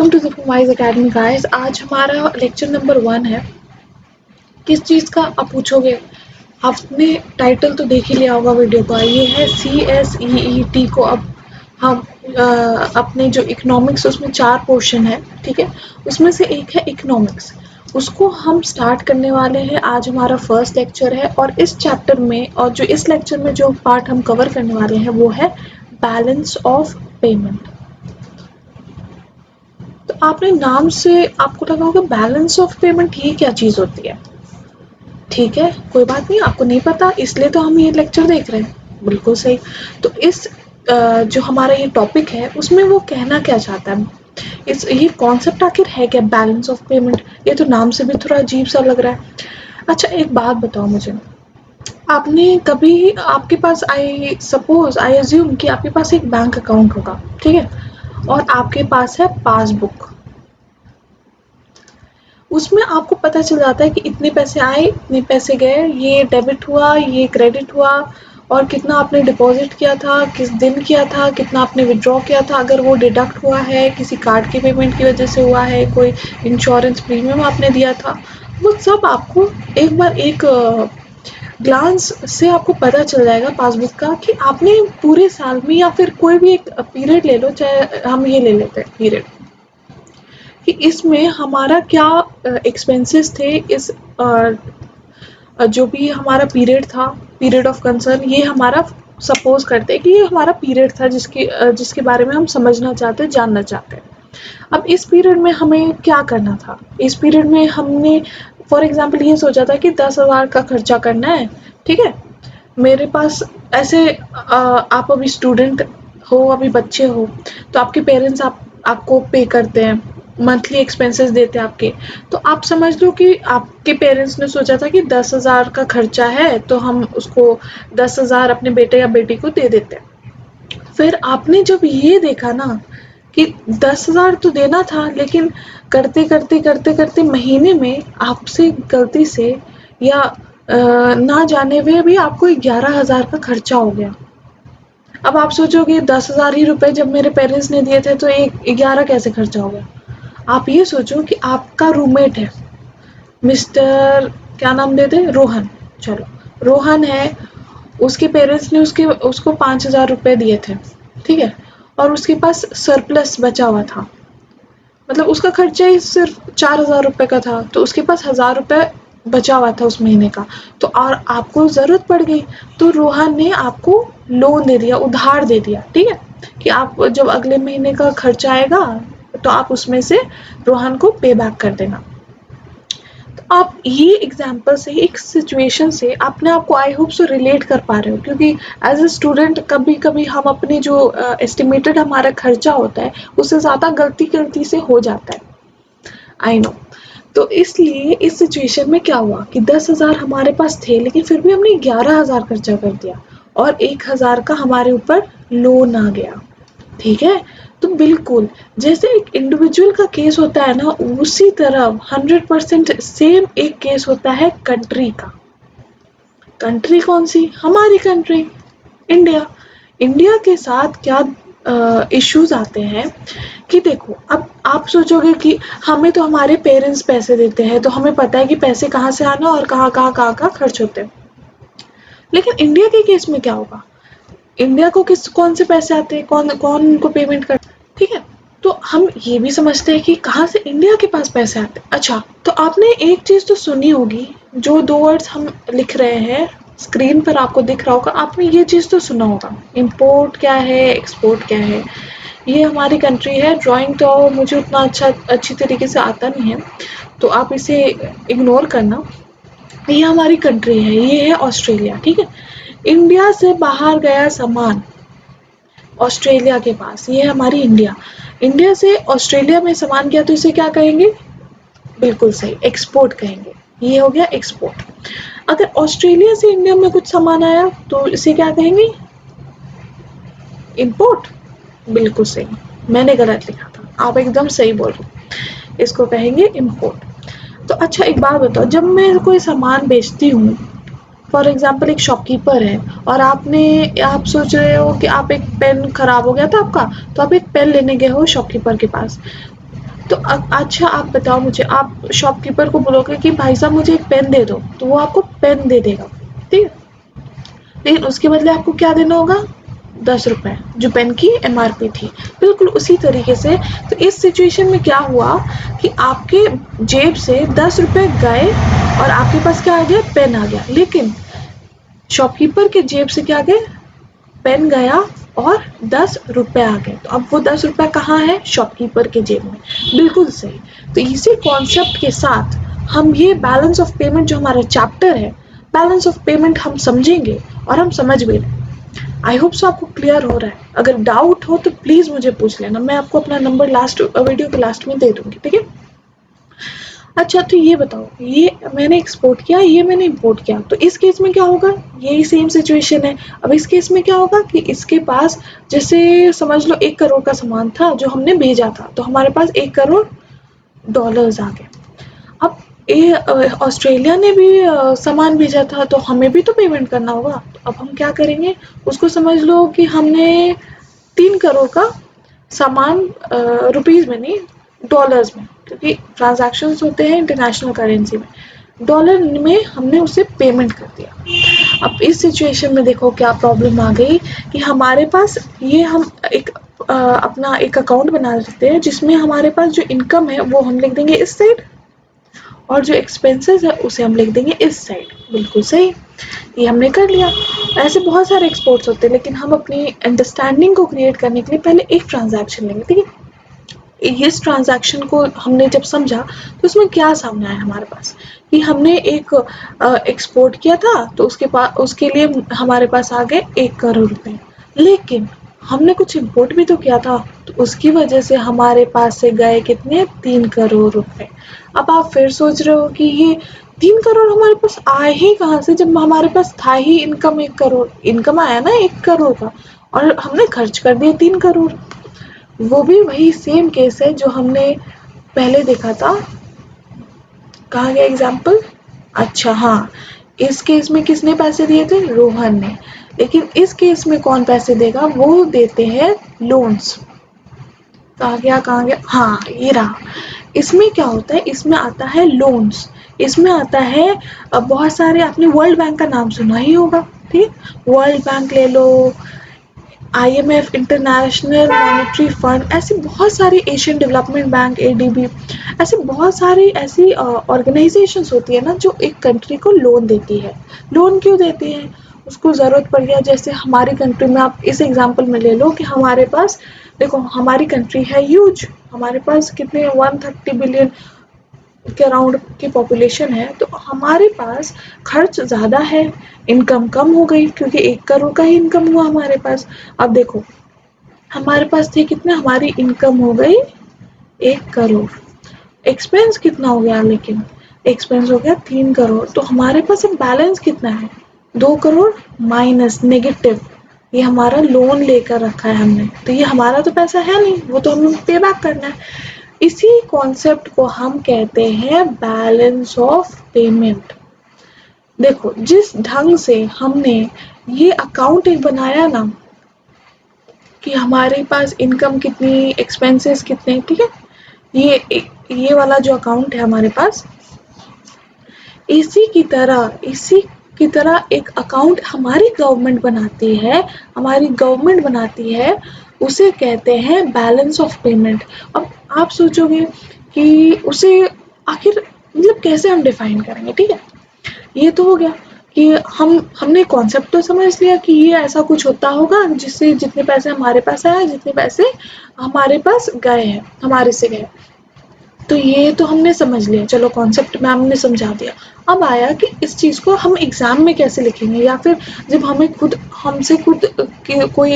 Welcome to Wise academy guys. آج ہمارا lecture number 1 ہے. کس چیز کا آپ پوچھو گے؟ آپ نے ٹائٹل تو دیکھ ہی لیا ہوگا ویڈیو کا. یہ ہے CSEET کو. اب ہم اپنے جو اکنامکس اس میں 4 پورشن ہے, ٹھیک ہے, اس میں سے ایک ہے اکنامکس. اس کو ہم سٹارٹ کرنے والے ہیں. آج ہمارا فرسٹ لیکچر ہے اور اس چیپٹر میں اور جو اس لیکچر میں جو پارٹ ہم کور کرنے والے ہیں وہ ہے بیلنس آف پیمنٹ. تو آپ نے نام سے آپ کو لگا ہوگا بیلنس آف پیمنٹ یہ کیا چیز ہوتی ہے. ٹھیک ہے, کوئی بات نہیں, آپ کو نہیں پتا اس لیے تو ہم یہ لیکچر دیکھ رہے ہیں. بالکل صحیح. تو اس جو ہمارا یہ ٹاپک ہے اس میں وہ کہنا کیا چاہتا ہے, یہ کانسیپٹ آخر ہے کیا بیلنس آف پیمنٹ. یہ تو نام سے بھی تھوڑا عجیب سا لگ رہا ہے. اچھا ایک بات بتاؤ مجھے, آپ نے کبھی آپ کے پاس آئی ایزیوم کہ آپ کے پاس ایک بینک اکاؤنٹ ہوگا, ٹھیک ہے, اور آپ کے پاس ہے پاس بک. اس میں آپ کو پتہ چل جاتا ہے کہ اتنے پیسے آئے, اتنے پیسے گئے, یہ ڈیبٹ ہوا, یہ کریڈٹ ہوا, اور کتنا آپ نے ڈپازٹ کیا تھا, کس دن کیا تھا, کتنا آپ نے ودرا کیا تھا, اگر وہ ڈیڈکٹ ہوا ہے کسی کارڈ کی پیمنٹ کی وجہ سے ہوا ہے, کوئی انشورنس پریمیم آپ نے دیا تھا, وہ سب آپ کو ایک بار ایک گلانس سے آپ کو پتہ چل جائے گا پاس بک کا کہ آپ نے پورے سال میں یا پھر کوئی بھی ایک پیریڈ لے لو, چاہے ہم یہ لے لیتے ہیں پیریڈ, کہ اس میں ہمارا کیا ایکسپینسز تھے. اس جو بھی ہمارا پیریڈ تھا, پیریڈ آف کنسرن, یہ ہمارا سپوز کرتے کہ یہ ہمارا پیریڈ تھا جس کے بارے میں ہم سمجھنا چاہتے, جاننا چاہتے. اب اس پیریڈ میں ہمیں کیا کرنا تھا. اس پیریڈ میں ہم نے فار ایگزامپل یہ سوچا تھا کہ 10,000 کا خرچہ کرنا ہے, ٹھیک ہے. میرے پاس ایسے آپ ابھی اسٹوڈنٹ ہو, ابھی بچے ہو, تو آپ کے پیرنٹس آپ کو پے کرتے ہیں, منتھلی ایکسپینسز دیتے ہیں آپ کے. تو آپ سمجھ لو کہ آپ کے پیرنٹس نے سوچا تھا کہ 10,000 کا خرچہ ہے تو ہم اس کو 10,000 اپنے بیٹے یا بیٹی کو دے دیتے ہیں. پھر آپ نے جب یہ دیکھا نا کہ 10,000 تو دینا تھا, لیکن کرتے کرتے کرتے کرتے مہینے میں آپ سے غلطی سے یا نہ جانے ہوئے بھی آپ کو 11,000 کا خرچہ ہو گیا. اب آپ سوچو گے 10,000 ہی روپے جب میرے پیرنٹس نے دیے تھے تو 11 کیسے خرچہ ہوگا. آپ یہ سوچو کہ آپ کا روم میٹ ہے مسٹر کیا نام دیتے, روہن. چلو روہن ہے, اس کے پیرنٹس نے اس کو 5,000 روپے دیے تھے, ٹھیک ہے, اور اس کے پاس سرپلس بچا ہوا تھا, مطلب اس کا خرچہ ہی صرف 4,000 روپے کا تھا, تو اس کے پاس 1,000 روپے بچا ہوا تھا اس مہینے کا. تو اور آپ کو ضرورت پڑ گئی تو روہن نے آپ کو لون دے دیا, ادھار دے دیا, ٹھیک ہے, کہ آپ جب اگلے مہینے کا خرچہ آئے گا تو آپ اس میں سے روہن کو پے بیک کر دینا. تو آپ یہ ایگزامپل سے, ایک سچویشن سے اپنے آپ کو آئی ہوپ سے ریلیٹ کر پا رہے ہو, کیونکہ ایز اے اسٹوڈنٹ کبھی کبھی ہم اپنے جو اسٹیمیٹڈ ہمارا خرچہ ہوتا ہے اس سے زیادہ غلطی سے ہو جاتا ہے. آئی نو. تو اس لیے اس سچویشن میں کیا ہوا کہ 10,000 ہمارے پاس تھے, لیکن پھر بھی ہم نے 11,000 خرچہ کر دیا اور 1,000 کا ہمارے اوپر لون آ گیا, ٹھیک ہے. تو بالکل جیسے ایک انڈیویجول کا کیس ہوتا ہے نا, اسی طرح 100% سیم ایک کیس ہوتا ہے کنٹری کا. کنٹری کون سی؟ ہماری کنٹری انڈیا. انڈیا کے ساتھ کیا ایشوز آتے ہیں کہ دیکھو, اب آپ سوچو گے کہ ہمیں تو ہمارے پیرنٹس پیسے دیتے ہیں تو ہمیں پتہ ہے کہ پیسے کہاں سے آنا اور کہاں خرچ ہوتے ہیں. لیکن انڈیا کے کیس میں کیا ہوگا, انڈیا کو کون سے پیسے آتے ہیں, کون ان کو پیمنٹ کرتا, ٹھیک ہے. تو ہم یہ بھی سمجھتے ہیں کہ کہاں سے انڈیا کے پاس پیسے آتے ہیں. اچھا, تو آپ نے ایک چیز تو سنی ہوگی, جو 2 ورڈز ہم لکھ رہے ہیں اسکرین پر آپ کو دکھ رہا ہوگا, آپ نے یہ چیز تو سنا ہوگا, امپورٹ کیا ہے, ایکسپورٹ کیا ہے. یہ ہماری کنٹری ہے. ڈرائنگ تو مجھے اتنا اچھی طریقے سے آتا نہیں ہے تو آپ اسے اگنور کرنا. یہ ہماری کنٹری ہے, یہ ہے آسٹریلیا, ٹھیک ہے. انڈیا سے باہر گیا سامان آسٹریلیا کے پاس, یہ ہے ہماری انڈیا. انڈیا سے آسٹریلیا میں سامان گیا تو اسے کیا کہیں گے؟ بالکل صحیح, ایکسپورٹ کہیں گے. یہ ہو گیا ایکسپورٹ. اگر آسٹریلیا سے انڈیا میں کچھ سامان آیا تو اسے کیا کہیں گے؟ امپورٹ. بالکل صحیح, میں نے غلط لکھا تھا, آپ ایک دم صحیح بول رہے, اس کو کہیں گے امپورٹ. تو اچھا ایک بات بتاؤ, جب میں کوئی سامان بیچتی ہوں, فار ایگزامپل ایک شاپ کیپر ہے اور آپ سوچ رہے ہو کہ آپ ایک پین خراب ہو گیا تھا آپ کا, تو آپ ایک پین لینے گئے ہو شاپ کیپر کے پاس. تو اچھا آپ بتاؤ مجھے، آپ شاپ کیپر کو بولو گے کہ بھائی صاحب مجھے ایک پین دے دو، تو وہ آپ کو پین دے دے گا، ٹھیک ہے، لیکن اس کے بدلے آپ کو کیا دینا ہوگا؟ 10 روپے، جو پین کی MRP تھی. بالکل اسی طریقے سے تو اس سچویشن میں کیا ہوا کہ آپ کے جیب سے 10 روپے گئے اور آپ کے پاس کیا آ گیا؟ پین آ گیا. لیکن شاپ کیپر کے جیب سے کیا گئے؟ پین گیا اور 10 روپے آ گئے. تو اب وہ 10 روپے کہاں ہے؟ شاپ کیپر کے جیب میں. بالکل صحیح. تو اسی کانسیپٹ کے ساتھ ہم یہ بیلنس آف پیمنٹ جو ہمارا چیپٹر ہے، بیلنس آف پیمنٹ ہم سمجھیں گے اور ہم سمجھ بھی رہے. آئی ہوپ سو آپ کو کلیئر ہو رہا ہے. اگر ڈاؤٹ ہو تو پلیز مجھے پوچھ لینا، میں آپ کو اپنا نمبر ویڈیو کے لاسٹ میں دے دوں گی، ٹھیک ہے؟ اچھا تو یہ بتاؤ، یہ میں نے ایکسپورٹ کیا، یہ میں نے امپورٹ کیا، تو اس کیس میں کیا ہوگا؟ یہی سیم سچویشن ہے. اب اس کیس میں کیا ہوگا کہ اس کے پاس جیسے سمجھ لو 1 کروڑ کا سامان تھا جو ہم نے بھیجا تھا، تو ہمارے پاس $1 کروڑ آ گئے. اب آسٹریلیا نے بھی سامان بھیجا تھا تو ہمیں بھی تو پیمنٹ کرنا ہوگا. تو اب ہم کیا کریں گے؟ اس کو سمجھ لو کہ ہم نے 3 کروڑ کا سامان روپیز میں نہیں، ڈالرز میں، کیونکہ ٹرانزیکشنز ہوتے ہیں انٹرنیشنل کرنسی میں، ڈالر میں ہم نے اسے پیمنٹ کر دیا. اب اس سچویشن میں دیکھو کیا پرابلم آ گئی کہ ہمارے پاس یہ ہم اپنا ایک اکاؤنٹ بنا لیتے ہیں جس میں ہمارے پاس جو انکم ہے وہ ہم لکھ دیں گے اس سائڈ اور جو ایکسپینسز ہے اسے ہم لکھ دیں گے اس سائڈ. بالکل صحیح، یہ ہم نے کر لیا. ایسے بہت سارے ایکسپورٹس ہوتے ہیں، لیکن ہم اپنی انڈرسٹینڈنگ کو کریٹ کرنے کے لیے پہلے ایک ٹرانزیکشن لیں گے، ٹھیک ہے؟ اس ٹرانزیکشن کو ہم نے جب سمجھا تو اس میں کیا سامنے آیا ہمارے پاس کہ ہم نے ایک ایکسپورٹ کیا تھا تو اس کے لیے ہمارے پاس آ گئے 1 کروڑ روپے. لیکن ہم نے کچھ امپورٹ بھی تو کیا تھا، تو اس کی وجہ سے ہمارے پاس سے گئے کتنے؟ 3 کروڑ روپے. اب آپ پھر سوچ رہے ہو کہ یہ 3 کروڑ ہمارے پاس آئے ہی کہاں سے جب ہمارے پاس تھا ہی انکم 1 کروڑ. انکم آیا نا 1 کروڑ کا اور ہم نے خرچ کر دیا 3 کروڑ. وہ بھی وہی سیم کیس ہے جو ہم نے پہلے دیکھا تھا. کہاں گیا ایگزامپل؟ اچھا ہاں، اس کیس میں کس نے پیسے دیے تھے؟ روہن نے. لیکن اس کیس میں کون پیسے دے گا؟ وہ دیتے ہیں لونز. کہاں گیا؟ ہاں یہ رہا. اس میں کیا ہوتا ہے؟ اس میں آتا ہے لونز. اس میں آتا ہے بہت سارے، آپ نے ورلڈ بینک کا نام سنا ہی ہوگا، ٹھیک؟ ورلڈ بینک لے لو، IMF، انٹرنیشنل مانیٹری فنڈ، ایسے بہت ساری، ایشین ڈیولپمنٹ بینک ADB، ایسے بہت ساری ایسی آرگنائزیشنس ہوتی ہے نا جو ایک کنٹری کو لون دیتی ہے. لون کیوں دیتی ہے؟ اس کو ضرورت پڑ گیا. جیسے ہماری کنٹری میں آپ اس ایگزامپل میں لے لو کہ ہمارے پاس دیکھو ہماری کنٹری ہے ہیوج، ہمارے پاس کتنے 130 بلین کے اراؤنڈ کی پاپولیشن ہے. تو ہمارے پاس خرچ زیادہ ہے، انکم کم ہو گئی کیونکہ 1 کروڑ کا ہی انکم ہوا ہمارے پاس. اب دیکھو ہمارے پاس تھے کتنے؟ ہماری انکم ہو گئی 1 کروڑ. ایکسپینس کتنا ہو گیا؟ لیکن ایکسپینس ہو گیا 3 کروڑ. تو ہمارے پاس اب بیلنس کتنا ہے؟ 2 کروڑ مائنس نیگیٹو. یہ ہمارا لون لے کر رکھا ہے ہم نے، تو یہ ہمارا تو پیسہ ہے نہیں، وہ تو ہمیں پے بیک کرنا ہے. اسی کانسیپٹ کو ہم کہتے ہیں بیلنس آف پیمنٹ. دیکھو جس ڈھنگ سے ہم نے یہ اکاؤنٹ ایک بنایا نا کہ ہمارے پاس انکم کتنی، ایکسپینسز کتنے، ٹھیک ہے؟ یہ والا جو اکاؤنٹ ہے ہمارے پاس، اسی کی طرح ایک اکاؤنٹ ہماری گورنمنٹ بناتی ہے، اسے کہتے ہیں بیلنس آف پیمنٹ. اب آپ سوچو گے کہ اسے آخر مطلب کیسے ہم ڈیفائن کریں گے، ٹھیک ہے؟ یہ تو ہو گیا کہ ہم نے کانسیپٹ تو سمجھ لیا کہ یہ ایسا کچھ ہوتا ہوگا جس سے جتنے پیسے ہمارے پاس آئے، جتنے پیسے ہمارے پاس گئے ہیں، ہمارے سے گئے. تو یہ تو ہم نے سمجھ لیا، چلو کانسیپٹ میم نے سمجھا دیا. اب آیا کہ اس چیز کو ہم ایگزام میں کیسے لکھیں گے، یا پھر جب ہم سے خود کوئی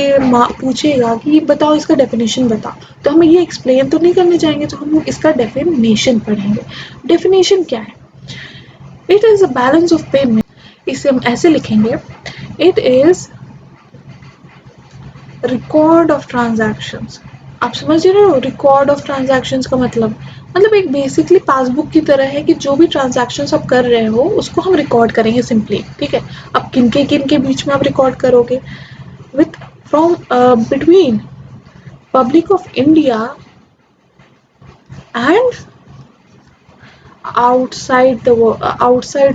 پوچھے گا کہ بتاؤ اس کا ڈیفینیشن بتاؤ، تو ہمیں یہ ایکسپلین تو نہیں کرنے جائیں گے، تو ہم اس کا ڈیفینیشن پڑھیں گے. ڈیفینیشن کیا ہے؟ It is a balance of payment. اسے ہم ایسے لکھیں گے، it is record of transactions. آپ سمجھ رہے ہو ریکارڈ آف ٹرانزیکشنز کا مطلب ایک بیسکلی پاس بک کی طرح ہے کہ جو بھی ٹرانزیکشنز آپ کر رہے ہو اس کو ہم ریکارڈ کریں گے سمپلی، ٹھیک ہے؟ اب کن کے بیچ میں آپ ریکارڈ کرو گے؟ From between public of India and outside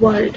world.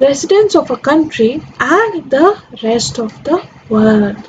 residents of a country and the rest of the world.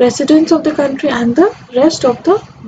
Residents of the country and the rest of the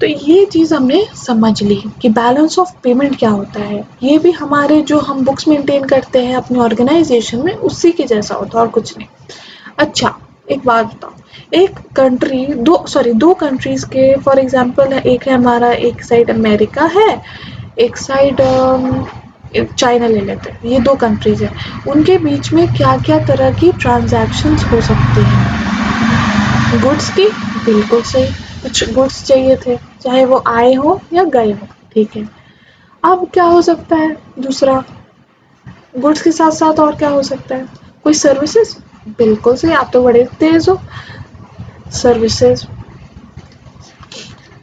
تو یہ چیز ہم نے سمجھ لی کہ بیلنس آف پیمنٹ کیا ہوتا ہے. یہ بھی ہمارے جو ہم بکس مینٹین کرتے ہیں اپنی آرگنائزیشن میں اسی کے جیسا ہوتا ہے اور کچھ نہیں. اچھا ایک بات بتاؤ, ایک کنٹری دو کنٹریز کے فار ایگزامپل ایک ہے ہمارا, ایک سائڈ امریکہ ہے, ایک سائڈ چائنا لے لیتے ہیں, یہ دو کنٹریز ہیں, ان کے بیچ میں کیا کیا طرح کی ٹرانزیکشنز ہو سکتی ہیں؟ گڈس کی, بالکل صحیح, کچھ گڈس چاہیے تھے چاہے وہ آئے ہو یا گئے ہو, ٹھیک ہے. اب کیا ہو سکتا ہے دوسرا, گڈس کے ساتھ ساتھ اور کیا ہو سکتا ہے؟ کوئی سروسز, بالکل صحیح, آپ تو بڑے تیز ہو.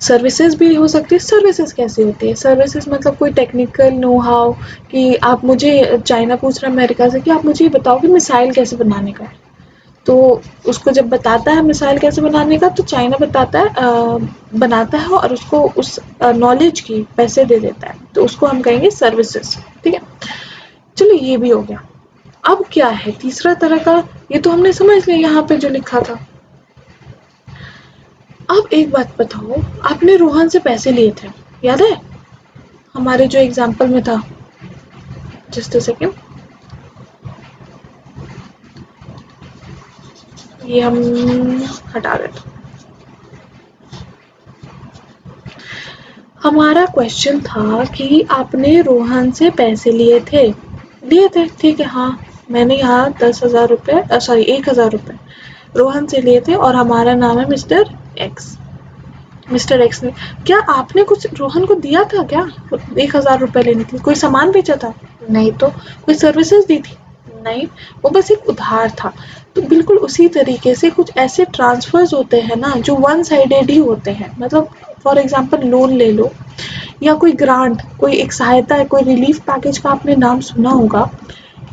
سروسز بھی ہو سکتی ہے. سروسز کیسی ہوتی ہے؟ سروسز مطلب کوئی ٹیکنیکل نو ہاؤ, کہ آپ مجھے, چائنا پوچھ رہا ہے امریکہ سے کہ آپ مجھے یہ بتاؤ کہ میسائل کیسے بنانے کا ہے, تو اس کو جب بتاتا ہے میسائل کیسے بنانے کا, تو چائنا بتاتا ہے بناتا ہے اور اس کو اس نالج کی پیسے دے دیتا ہے, تو اس کو ہم کہیں گے سروسز, ٹھیک ہے. چلو یہ بھی ہو گیا. اب کیا ہے تیسرا طرح کا, یہ تو ہم نے سمجھ لیا یہاں پہ جو لکھا تھا. اب ایک بات بتاؤ, آپ نے روحان سے پیسے لیے تھے, یاد ہے ہمارے جو ایگزامپل میں تھا؟ جسٹ اے سیکنڈ, یہ ہم ہٹا دیتے. ہمارا کوشچن تھا کہ آپ نے روہن سے پیسے لیے تھے, ٹھیک ہے, ہاں میں نے یہاں 10,000 روپے, سوری 1,000 روپے روہن سے لیے تھے, اور ہمارا نام ہے مسٹر ایکس. مسٹر ایکس نے, کیا آپ نے کچھ روہن کو دیا تھا کیا 1,000 روپے لینے کے لیے؟ کوئی سامان بیچا تھا؟ نہیں. تو کوئی سروسز دی تھی؟ نہیں, وہ بس ایک ادھار تھا. تو بالکل اسی طریقے سے کچھ ایسے ٹرانسفرز ہوتے ہیں نا جو ون سائڈیڈ ہی ہوتے ہیں. مطلب فار ایگزامپل لون لے لو, یا کوئی گرانٹ, کوئی ایک سہایتا ہے, کوئی ریلیف پیکج کا آپ نے نام سنا ہوگا.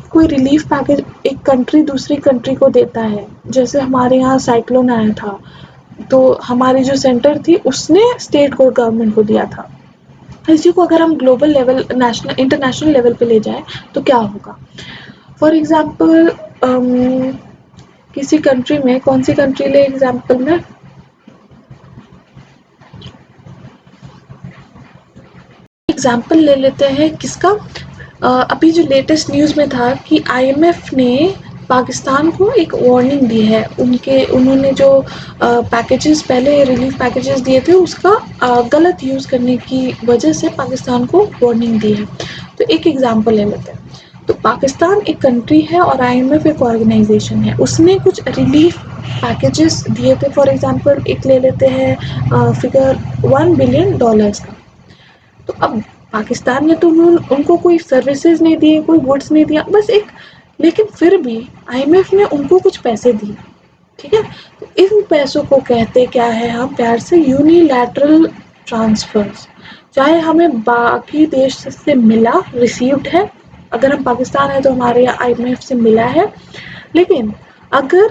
کوئی ریلیف پیکج ایک کنٹری دوسری کنٹری کو دیتا ہے, جیسے ہمارے یہاں سائیکلون آیا تھا, تو ہماری جو سینٹر تھی اس نے اسٹیٹ کو گورنمنٹ کو دیا تھا. اسی کو اگر ہم گلوبل لیول, انٹرنیشنل لیول پہ لے جائیں تو کیا ہوگا؟ فار ایگزامپل کسی کنٹری میں, کون سی کنٹری لے ایگزامپل میں, ایگزامپل لے لیتے ہیں کس کا, ابھی جو لیٹسٹ نیوز میں تھا کہ آئی ایم ایف نے پاکستان کو ایک وارننگ دی ہے. انہوں نے جو پیکیجز پہلے ریلیف پیکیجز دیے تھے اس کا غلط یوز کرنے کی وجہ سے پاکستان کو وارننگ دی ہے. تو ایک ایگزامپل لے لیتے ہیں. تو پاکستان ایک کنٹری ہے اور آئی ایم ایف ایک آرگنائزیشن ہے, اس نے کچھ ریلیف پیکیجز دیے تھے. فار ایگزامپل ایک لے لیتے ہیں فگر $1 بلین کا. تو اب پاکستان نے تو ان کو کوئی سروسز نہیں دی, کوئی گڈس نہیں دیا, بس ایک, لیکن پھر بھی آئی ایم ایف نے ان کو کچھ پیسے دیے, ٹھیک ہے. تو ان پیسوں کو کہتے کیا ہے, ہم پیار سے یونیلیٹرل ٹرانسفرز. چاہے ہمیں باقی دیش سے ملا, ریسیوڈ ہے, اگر ہم پاکستان ہیں تو ہمارے یہاں آئی ایم ایف سے ملا ہے, لیکن اگر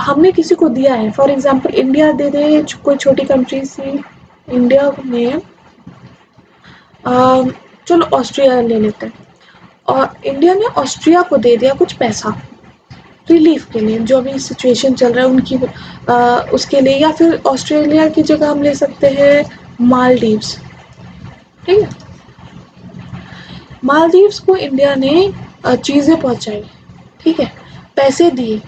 ہم نے کسی کو دیا ہے, فار ایگزامپل انڈیا دے دے, کوئی چھوٹی کنٹری سی, انڈیا میں چلو آسٹریا لے لیتے ہیں, اور انڈیا نے آسٹریا کو دے دیا کچھ پیسہ ریلیف کے لیے, جو بھی سچویشن چل رہا ہے ان کی اس کے لیے, یا پھر آسٹریلیا کی جگہ ہم لے سکتے ہیں مالدیوز, ٹھیک ہے. مالدیوز کو انڈیا نے چیزیں پہنچائی, ٹھیک ہے, پیسے دیے,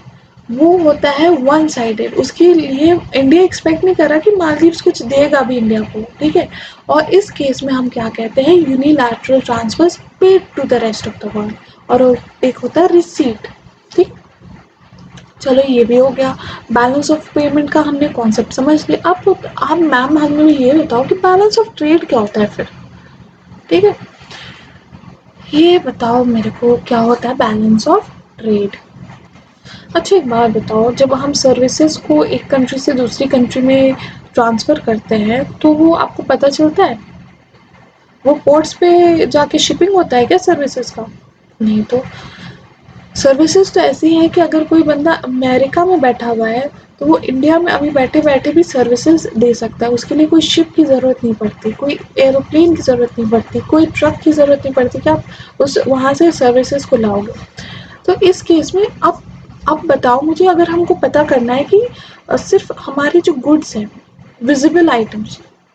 وہ ہوتا ہے ون سائڈیڈ. اس کے لیے انڈیا ایکسپیکٹ نہیں کر رہا کہ مالدیوز کچھ دے گا بھی انڈیا کو, ٹھیک ہے. اور اس کیس میں ہم کیا کہتے ہیں, unilateral transfer paid to the rest of the world, اور ایک ہوتا ہے ریسیٹ, ٹھیک. چلو یہ بھی ہو گیا. بیلنس آف پیمنٹ کا ہم نے کانسیپٹ سمجھ لیا. اب میم ہمیں یہ بتاؤ کہ بیلنس آف ٹریڈ کیا ہوتا ہے پھر, ٹھیک ہے. یہ بتاؤ میرے کو کیا ہوتا ہے بیلنس آف ٹریڈ. اچھا ایک بات بتاؤ, جب ہم سروسز کو ایک کنٹری سے دوسری کنٹری میں ٹرانسفر کرتے ہیں تو وہ آپ کو پتہ چلتا ہے, وہ پورٹس پہ جا کے شپنگ ہوتا ہے کیا سروسز کا؟ نہیں. تو سروسز تو ایسی ہیں کہ اگر کوئی بندہ امریکہ میں بیٹھا ہوا ہے تو وہ انڈیا میں ابھی بیٹھے بیٹھے بھی سروسز دے سکتا ہے. اس کے لیے کوئی شپ کی ضرورت نہیں پڑتی, کوئی ایروپلین کی ضرورت نہیں پڑتی, کوئی ٹرک کی ضرورت نہیں پڑتی کہ آپ وہاں سے سروسز کو لاؤ گے. تو اس کیس میں اب بتاؤ مجھے, اگر ہم کو پتہ کرنا ہے کہ صرف ہماری جو گڈس ہیں, visible items,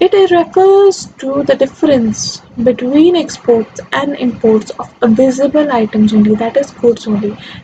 It refers to the difference between exports and imports of visible items only, that is goods only।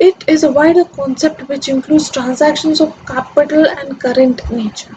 It is a wider concept which includes transactions of capital and current nature।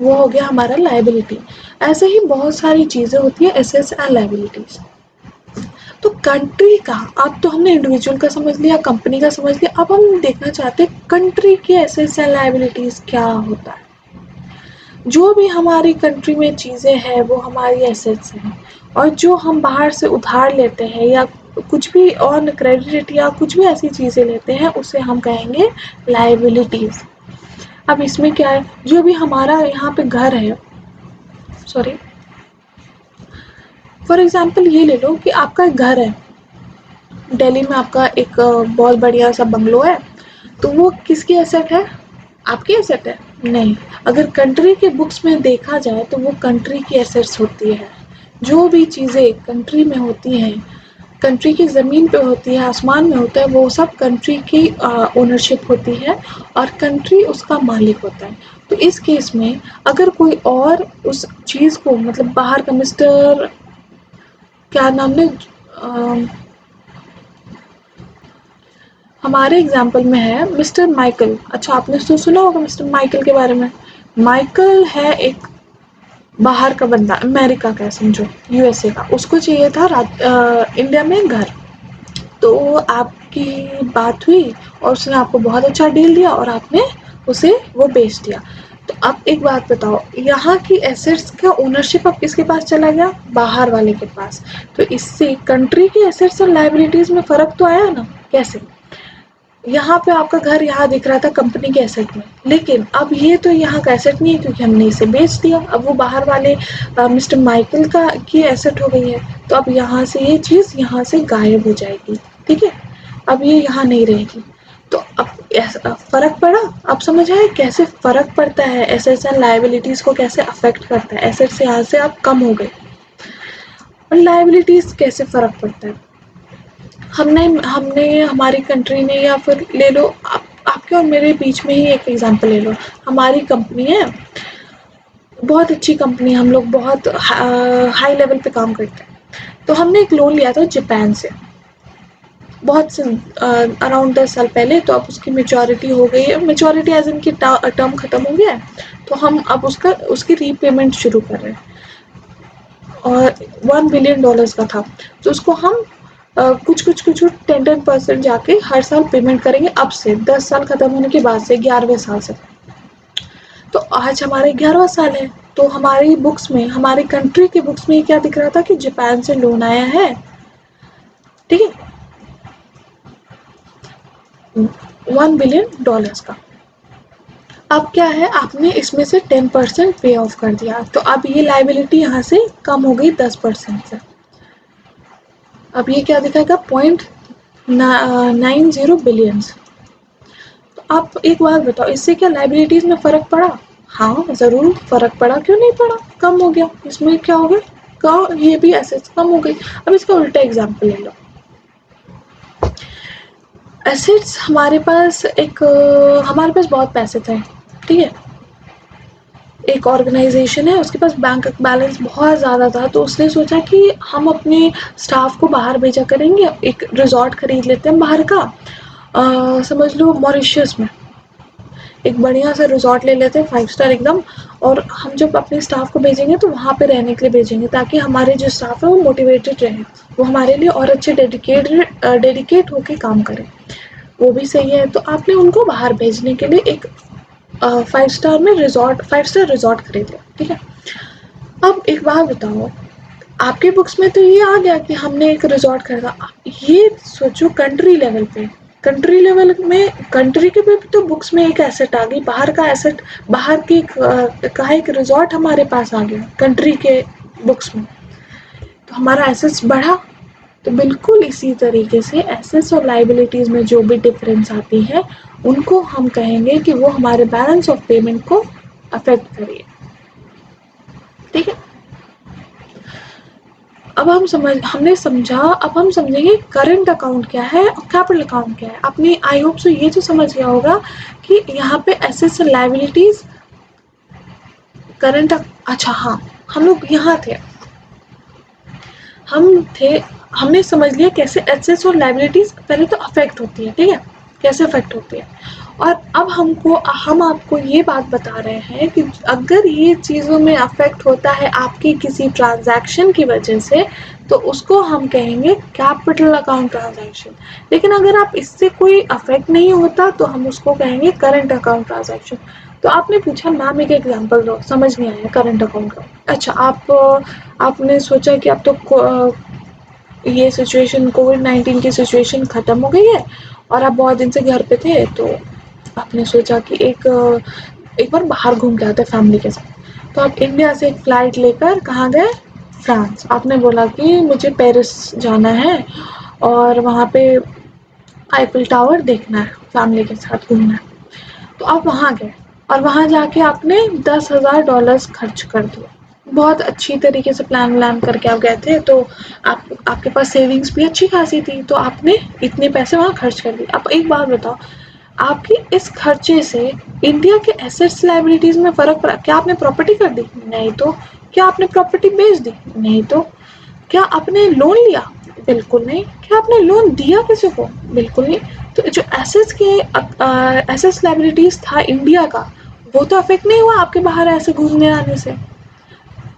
وہ ہو گیا ہمارا liability. ایسے ہی بہت ساری چیزیں ہوتی ہیں assets and liabilities. تو کنٹری کا اب تو ہم نے انڈیویجول کا سمجھ لیا, کمپنی کا سمجھ لیا, اب ہم دیکھنا چاہتے ہیں کنٹری کے ایسیٹس اینڈ لائبلٹیز کیا ہوتا ہے. جو بھی ہماری کنٹری میں چیزیں ہیں وہ ہماری ایسیٹس ہیں, اور جو ہم باہر سے ادھار لیتے ہیں یا کچھ بھی اور کریڈٹ یا کچھ بھی ایسی چیزیں لیتے ہیں اسے ہم کہیں گے لائبلٹیز. اب اس میں کیا ہے, جو بھی ہمارا یہاں پہ گھر ہے, سوری فار ایگزامپل یہ لے لو کہ آپ کا ایک گھر ہے دہلی میں, آپ کا ایک بہت بڑھیا سا بنگلو ہے, تو وہ کس کی ایسٹ ہے, آپ کی ایسٹ ہے نہیں. اگر کنٹری کے بکس میں دیکھا جائے تو وہ کنٹری کی ایسٹس ہوتی ہے. جو بھی چیزیں کنٹری میں ہوتی ہیں, کنٹری کی زمین پہ ہوتی ہے, آسمان میں ہوتا ہے, وہ سب کنٹری کی اونرشپ ہوتی ہے اور کنٹری اس کا مالک ہوتا ہے. تو اس کیس میں اگر کوئی اور اس چیز کو مطلب باہر کا مسٹر کیا نام نے ہمارے اگزامپل میں ہے مسٹر مائیکل. اچھا آپ نے تو سنا ہوگا مسٹر مائیکل کے بارے میں. مائیکل ہے ایک باہر کا بندہ, امریکہ کا سمجھو, یو ایس اے کا. اس کو چاہیے تھا انڈیا میں گھر, تو آپ کی بات ہوئی اور اس نے آپ کو بہت اچھا ڈیل دیا اور آپ نے اسے وہ بیچ دیا. تو اب ایک بات بتاؤ, یہاں کی ایسٹس کا اونرشپ اب کس کے پاس چلا گیا, باہر والے کے پاس. تو اس سے کنٹری کی ایسٹس اور لائبلٹیز میں فرق تو آیا نا. کیسے, یہاں پہ آپ کا گھر یہاں دکھ رہا تھا کمپنی کے ایسٹ میں, لیکن اب یہ تو یہاں کا ایسٹ نہیں ہے کیونکہ ہم نے اسے بیچ دیا. اب وہ باہر والے مسٹر مائیکل کا کی ایسٹ ہو گئی ہے, تو اب یہاں سے یہ چیز یہاں سے غائب ہو جائے گی. ٹھیک ہے, اب یہ یہاں نہیں رہے گی. تو اب فرق پڑا, اب سمجھ آئے کیسے فرق پڑتا ہے ایسیٹس اینڈ لائبلٹیز کو, کیسے افیکٹ کرتا ہے. ایسیٹس یہاں سے اب کم ہو گئے, اور لائبلٹیز کیسے فرق پڑتا ہے. ہم نے ہماری کنٹری نے, یا پھر لے لو آپ کے اور میرے بیچ میں ہی ایک ایگزامپل لے لو. ہماری کمپنی ہے, بہت اچھی کمپنی, ہم لوگ بہت ہائی لیول پہ کام کرتے ہیں. تو ہم نے ایک لون لیا تھا جاپان سے, بہت اراؤنڈ 10 سال پہلے. تو اب اس کی میچورٹی ہو گئی ہے, میچورٹی ایز ان کی ٹرم ختم ہو گیا ہے, تو ہم اب اس کی ری پیمنٹ شروع کر رہے ہیں. اور $1 بلین کا تھا, تو اس کو ہم کچھ 10% جا کے ہر سال پیمنٹ کریں گے. اب سے 10 سال ختم ہونے کے بعد سے 11ویں سال سے. تو آج ہمارے 11واں سال ہے, تو ہماری بکس میں, ہماری کنٹری کی بکس میں یہ کیا دکھ رہا تھا کہ جاپان سے لون آیا ہے. ٹھیک ہے, $1 بلین کا. اب کیا ہے, آپ نے اس میں سے 10% پے آف کر دیا, تو اب یہ لائبلٹی یہاں سے کم ہو گئی 10% سے. اب یہ کیا دکھائے گا, 0.90 بلینس. تو آپ ایک بات بتاؤ, اس سے کیا لائبلٹیز میں فرق پڑا؟ ہاں ضرور فرق پڑا, کیوں نہیں پڑا, کم ہو گیا. اس میں کیا ہوگا, یہ بھی ایسے کم ہو گئی. اب اس کا الٹا ایگزامپل لے لو. ایسٹس ہمارے پاس بہت پیسے تھے, ٹھیک ہے, ایک آرگنائزیشن ہے, اس کے پاس بینک بیلنس بہت زیادہ تھا, تو اس نے سوچا کہ ہم اپنے اسٹاف کو باہر بھیجا کریں گے, ایک ریزورٹ خرید لیتے ہیں باہر کا, سمجھ لو موریشیس میں ایک بڑھیا سا ریزورٹ لے لیتے, 5 اسٹار ایک دم. اور ہم جب اپنے اسٹاف کو بھیجیں گے تو وہاں پہ رہنے کے لیے بھیجیں گے, تاکہ ہمارے جو اسٹاف ہے وہ موٹیویٹیڈ رہے, وہ ہمارے لیے اور اچھے ڈیڈیکیٹ ہو کے کام کرے. وہ بھی صحیح ہے, تو آپ نے ان کو باہر بھیجنے کے لیے ایک 5 اسٹار ریزورٹ خریدے. ٹھیک ہے, اب ایک بات بتاؤ, آپ کے بکس میں تو یہ آ گیا کہ ہم نے ایک ریزورٹ خریدا. یہ سوچو کنٹری لیول پہ, کنٹری لیول میں کنٹری کے تو بکس میں ایک ایسٹ آ گئی, باہر کا ایسٹ, باہر کی کا ایک ریزورٹ ہمارے پاس آ گیا کنٹری کے بکس میں, تو ہمارا ایسٹ بڑھا. تو بالکل اسی طریقے سے ایسیٹس اور لائبلٹیز میں جو بھی ڈفرینس آتی ہے, ان کو ہم کہیں گے کہ وہ ہمارے بیلنس آف پیمنٹ کو افیکٹ کریے. ٹھیک ہے, اب ہم نے سمجھا, اب ہم سمجھیں گے کرنٹ اکاؤنٹ کیا ہے اور کیپٹل اکاؤنٹ کیا ہے. اپنی آئی ہوپ سے یہ تو سمجھ گیا ہوگا کہ یہاں پہ ایسیٹس اور لائبلٹیز کرنٹ. اچھا ہاں, ہم لوگ یہاں تھے, ہم نے سمجھ لیا کیسے ایسیٹس اور لائبلٹیز پہلے تو افیکٹ ہوتی ہے. ٹھیک ہے, کیسے افیکٹ ہوتی ہے, اور اب ہم آپ کو یہ بات بتا رہے ہیں کہ اگر یہ چیزوں میں افیکٹ ہوتا ہے آپ کی کسی ٹرانزیکشن کی وجہ سے تو اس کو ہم کہیں گے کیپٹل اکاؤنٹ ٹرانزیکشن. لیکن اگر آپ اس سے کوئی افیکٹ نہیں ہوتا تو ہم اس کو کہیں گے کرنٹ اکاؤنٹ ٹرانزیکشن. تو آپ نے پوچھا میم ایک ایگزامپل دو, سمجھ نہیں آیا کرنٹ اکاؤنٹ کا. اچھا آپ نے سوچا کہ اب تو یہ سچویشن کووڈ-19 کی سچویشن ختم ہو گئی ہے اور آپ بہت دن سے گھر پہ تھے, تو آپ نے سوچا کہ ایک بار باہر گھوم کے آتے فیملی کے ساتھ. تو آپ انڈیا سے ایک فلائٹ لے کر کہاں گئے؟ فرانس. آپ نے بولا کہ مجھے پیرس جانا ہے اور وہاں پہ آئیفل ٹاور دیکھنا ہے, فیملی کے ساتھ گھومنا ہے. تو آپ وہاں گئے اور وہاں جا کے آپ نے $10,000 خرچ کر دیا. بہت اچھی طریقے سے پلان کر کے آپ گئے تھے, تو آپ کے پاس سیونگس بھی اچھی خاصی تھی, تو آپ نے اتنے پیسے وہاں خرچ کر دیے. اب ایک بات بتاؤ, آپ کی اس خرچے سے انڈیا کے ایسٹس لائبلٹیز میں فرق پڑا؟ کیا آپ نے پراپرٹی کر دی؟ نہیں. تو کیا آپ نے پراپرٹی بیچ دی؟ نہیں. تو کیا آپ نے لون لیا؟ بالکل نہیں. کیا آپ نے لون دیا کسی کو؟ بالکل نہیں. تو جو ایسیٹس لائبلٹیز تھا انڈیا کا, وہ تو افیکٹ نہیں ہوا آپ کے باہر ایسے گھومنے آنے سے.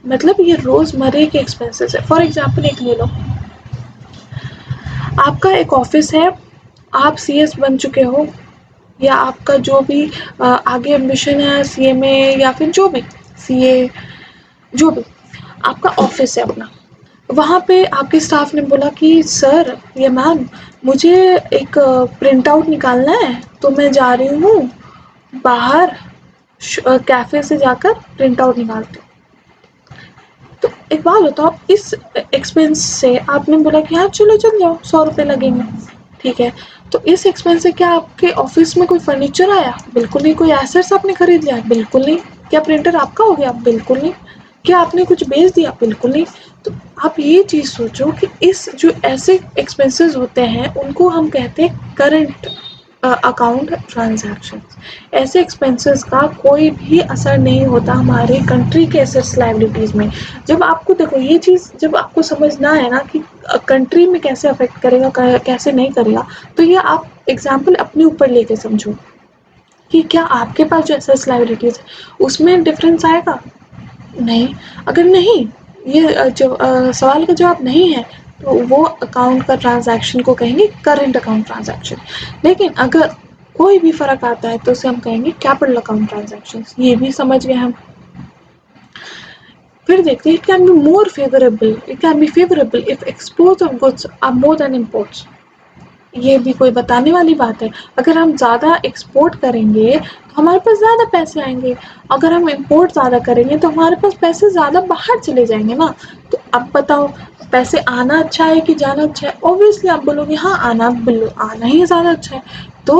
مطلب یہ روز مرے کے ایکسپینسز ہے. فار ایگزامپل ایک لے لو, آپ کا ایک آفس ہے, آپ سی ایس بن چکے ہو, یا آپ کا جو بھی آگے ایمبیشن ہے سی اے میں یا پھر جو بھی سی اے, جو بھی آپ کا آفس ہے اپنا, وہاں پہ آپ کے اسٹاف نے بولا کہ سر یا میم مجھے ایک پرنٹ آؤٹ نکالنا ہے, تو میں جا رہی ہوں باہر کیفے سے جا کر پرنٹ آؤٹ نکالتی ہوں. تو ایک بات بتاؤ, اس ایکسپینس سے آپ نے بولا کہ ہاں چلو چل جاؤ, $100 لگیں گے, ٹھیک ہے. تو اس ایکسپینس سے کیا آپ کے آفس میں کوئی فرنیچر آیا؟ بالکل نہیں. کوئی ایسٹس آپ نے خرید لیا؟ بالکل نہیں. کیا پرنٹر آپ کا ہو گیا؟ بالکل نہیں. کیا آپ نے کچھ بیچ دیا؟ بالکل نہیں. تو آپ یہ چیز سوچو کہ اس جو ایسے ایکسپینسز ہوتے ہیں ان کو ہم کہتے ہیں کرنٹ اکاؤنٹ ٹرانزیکشن. ایسے ایکسپینسز کا کوئی بھی اثر نہیں ہوتا ہمارے کنٹری کے ایسٹس لائبلٹیز میں. جب آپ کو دیکھو یہ چیز جب آپ کو سمجھنا ہے نا کہ کنٹری میں کیسے افیکٹ کرے گا کیسے نہیں کرے گا, تو یہ آپ ایگزامپل اپنے اوپر لے کے سمجھو کہ کیا آپ کے پاس جو ایسیٹس لائبلٹیز ہے اس میں ڈفرینس آئے گا؟ نہیں. اگر نہیں, یہ جو سوال کا جواب نہیں ہے, تو وہ اکاؤنٹ کا ٹرانزیکشن کو کہیں گے کرنٹ اکاؤنٹ ٹرانزیکشن. لیکن اگر کوئی بھی فرق آتا ہے تو اسے ہم کہیں گے کیپٹل اکاؤنٹ ٹرانزیکشن. یہ بھی سمجھ گئے ہم. پھر دیکھتے ہیں it can be more favourable, it can be favourable if export of goods are more than imports. یہ بھی کوئی بتانے والی بات ہے؟ اگر ہم زیادہ ایکسپورٹ کریں گے تو ہمارے پاس زیادہ پیسے آئیں گے, اگر ہم امپورٹ زیادہ کریں گے تو ہمارے پاس پیسے زیادہ باہر چلے جائیں گے نا. تو اب بتاؤ پیسے آنا اچھا ہے کہ جانا اچھا ہے؟ اوبویسلی آپ بولو گے ہاں آنا ہی زیادہ اچھا ہے. تو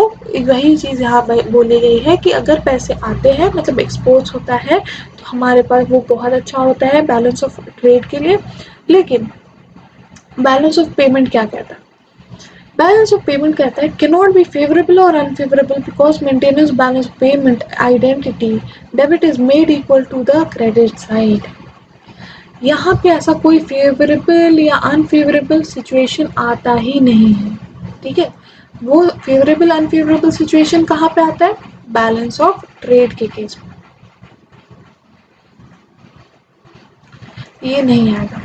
وہی چیز یہاں بولی گئی ہے کہ اگر پیسے آتے ہیں مطلب ایکسپورٹس ہوتا ہے تو ہمارے پاس وہ بہت اچھا ہوتا ہے بیلنس آف ٹریڈ کے لیے. لیکن بیلنس آف پیمنٹ کیا کہتا ہے؟ بیلنس آف پیمنٹ کہتا ہے کی ناٹ بی فیوریبل اور unfavourable because maintenance balance payment identity debit is made equal to the credit side. یہاں پہ ایسا کوئی فیوریبل یا انفیوریبل سچویشن آتا ہی نہیں ہے, ٹھیک ہے. وہ فیوریبل انفیوریبل سچویشن کہاں پہ آتا ہے؟ بیلنس آف ٹریڈ کے کیس میں. یہ نہیں آئے گا.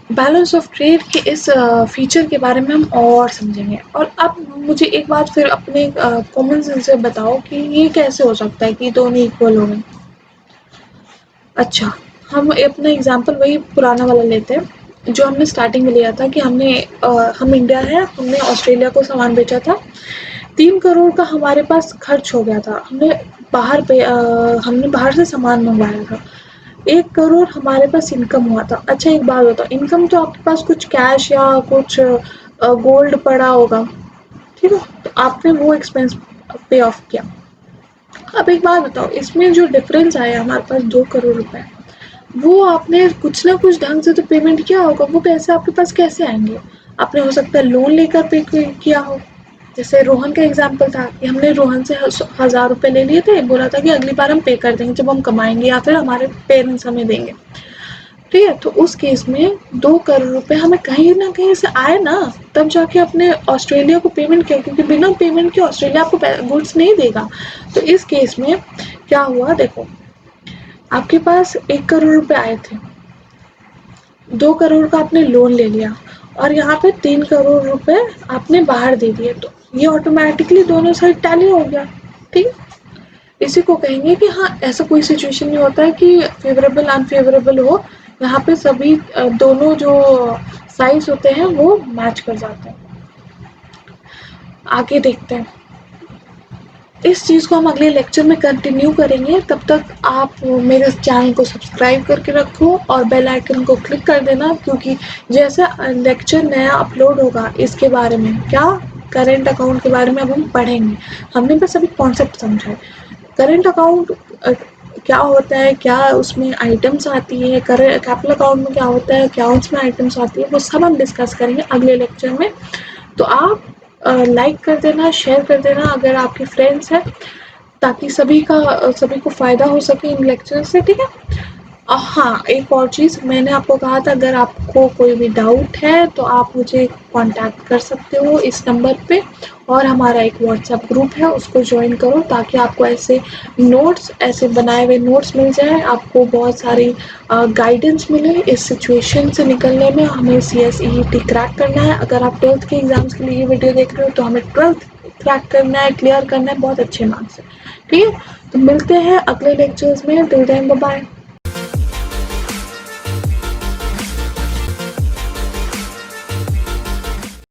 بیلنس آف ٹریڈ کے اس فیچر کے بارے میں ہم اور سمجھیں گے. اور اب مجھے ایک بات پھر اپنے کامن سینس سے بتاؤ کہ یہ کیسے ہو سکتا ہے کہ دونوں ایکول ہوں گے؟ اچھا, ہم اپنا ایگزامپل وہی پرانا والا لیتے ہیں جو ہم نے اسٹارٹنگ میں لیا تھا کہ ہم انڈیا ہے, ہم نے آسٹریلیا کو سامان بیچا تھا, 3 کروڑ کا ہمارے پاس خرچ ہو گیا تھا. ہم نے باہر سے سامان منگوایا تھا, 1 کروڑ ہمارے پاس انکم ہوا تھا. اچھا ایک بات ہوتا انکم تو آپ کے پاس کچھ کیش یا کچھ گولڈ پڑا ہوگا, ٹھیک ہے, تو آپ نے وہ ایکسپینس پے آف کیا. اب ایک بات بتاؤ, اس میں جو ڈفرینس آیا ہمارے پاس 2 کروڑ روپے, وہ آپ نے کچھ نہ کچھ ڈھنگ سے تو پیمنٹ کیا ہوگا. وہ پیسے آپ کے پاس کیسے آئیں گے؟ آپ نے ہو سکتا ہے لون لے کر پے کیا ہو. جیسے روہن کا ایگزامپل تھا کہ ہم نے روہن سے $1,000 لے لیے تھے, بولا تھا کہ اگلی بار ہم پے کر دیں گے جب ہم کمائیں گے یا پھر ہمارے پیرنٹس ہمیں دیں گے, ٹھیک ہے. تو اس کیس میں 2 کروڑ روپے ہمیں کہیں نہ کہیں سے آئے نا, تب جا کے اپنے آسٹریلیا کو پیمنٹ کیا, کیونکہ بنا پیمنٹ کے آسٹریلیا آپ کو گڈس نہیں دے گا. تو اس کیس میں کیا ہوا, دیکھو آپ کے پاس 1 کروڑ روپے آئے تھے, 2 کروڑ کا آپ نے لون لے لیا, اور یہاں پہ 3 کروڑ روپے آپ نے باہر دے دیے, تو یہ آٹومیٹکلی دونوں سائڈ ٹیلی ہو گیا. ٹھیک, اسی کو کہیں گے کہ ہاں ایسا کوئی سچویشن نہیں ہوتا ہے کہ فیوریبل انفیوریبل ہو, یہاں پہ سبھی دونوں جو سائز ہوتے ہیں وہ میچ کر جاتے ہیں. آگے دیکھتے ہیں, اس چیز کو ہم اگلے لیکچر میں کنٹینیو کریں گے. تب تک آپ میرے چینل کو سبسکرائب کر کے رکھو اور بیل آئیکن کو کلک کر دینا, کیونکہ جیسا لیکچر نیا اپلوڈ ہوگا اس کے بارے میں, کیا کرنٹ اکاؤنٹ کے بارے میں اب ہم پڑھیں گے. ہم نے بس ابھی کانسیپٹ سمجھا ہے. کرنٹ اکاؤنٹ کیا ہوتا ہے, کیا اس میں آئٹمس آتی ہے, کیپٹل اکاؤنٹ میں کیا ہوتا ہے, کیا اس میں آئٹمس آتی ہے, وہ سب ہم ڈسکس کریں گے اگلے لیکچر میں. تو آپ لائک کر دینا, شیئر کر دینا اگر آپ کے فرینڈس ہیں, تاکہ سبھی کو فائدہ ہو سکے ان لیکچر سے. ٹھیک ہے. ہاں ایک اور چیز میں نے آپ کو کہا تھا, اگر آپ کو کوئی بھی ڈاؤٹ ہے تو آپ مجھے کانٹیکٹ کر سکتے ہو اس نمبر پہ, اور ہمارا ایک واٹس ایپ گروپ ہے اس کو جوائن کرو, تاکہ آپ کو ایسے نوٹس, ایسے بنائے ہوئے نوٹس مل جائیں, آپ کو بہت ساری گائیڈنس ملے اس سچویشن سے نکلنے میں. ہمیں CSET کریک کرنا ہے. اگر آپ 12th کے ایگزامس کے لیے یہ ویڈیو دیکھ رہے ہو تو ہمیں 12th کریک کرنا ہے, کلیئر کرنا ہے بہت اچھے مارکس سے. ٹھیک ہے, تو ملتے ہیں اگلے لیکچرز میں. ٹل دین بائے بائے.